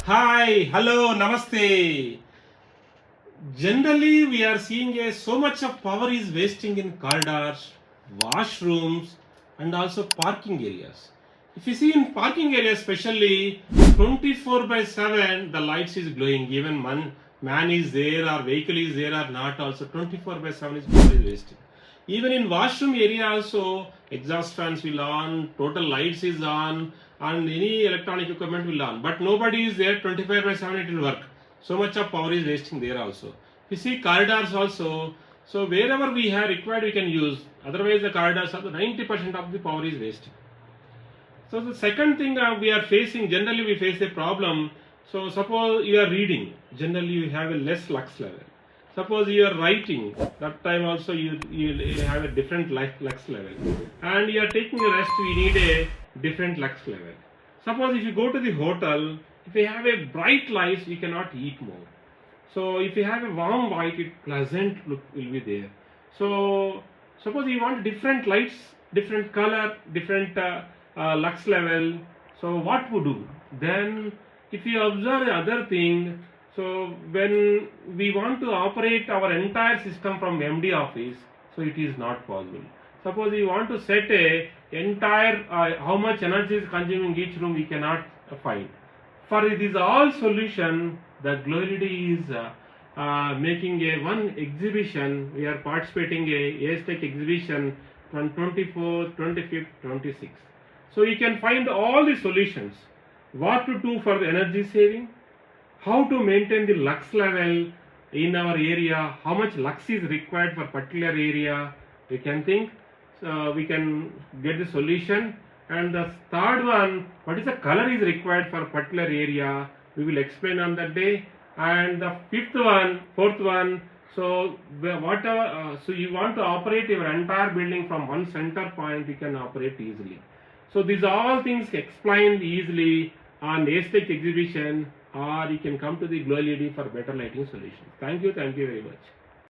Hi, hello, namaste. Generally, we are seeing so much of power is wasting in corridors, washrooms, and also parking areas. If you see in parking areas, especially 24 by 7, the lights is glowing. Even man is there or vehicle is there or not, also 24 by 7 is power is wasting. Even in washroom area also, exhaust fans will on, total lights is on, and any electronic equipment will on. But nobody is there 25 by 7 it will work. So much of power is wasting there also. You see corridors also, so wherever we have required we can use. Otherwise the corridors are the 90% of the power is wasting. So the second thing we are facing, generally we face a problem. So suppose you are reading, generally you have a less lux level. Suppose you are writing, that time also you have a different lux level. And you are taking a rest, we need a different lux level. Suppose if you go to the hotel, if you have a bright light, you cannot eat more. So if you have a warm white, it pleasant look will be there. So suppose you want different lights, different color, different lux level. So what would do? Then if you observe the other thing, so when we want to operate our entire system from MD office, so it is not possible. Suppose you want to set a entire how much energy is consuming each room, we cannot find. For this all solution, the GLOLED is making a one exhibition. We are participating a Hitex Exhibition from 24th, 25th, 26th. So you can find all the solutions. What to do for the energy saving, how to maintain the lux level in our area, how much lux is required for particular area, we can think, we can get the solution. And the third one, what is the color is required for particular area, we will explain on that day. And the fourth one, so whatever, so you want to operate your entire building from one center point, you can operate easily. So these all things explained easily on Hitex Exhibition, or you can come to the GLOLED for better lighting solutions. Thank you very much.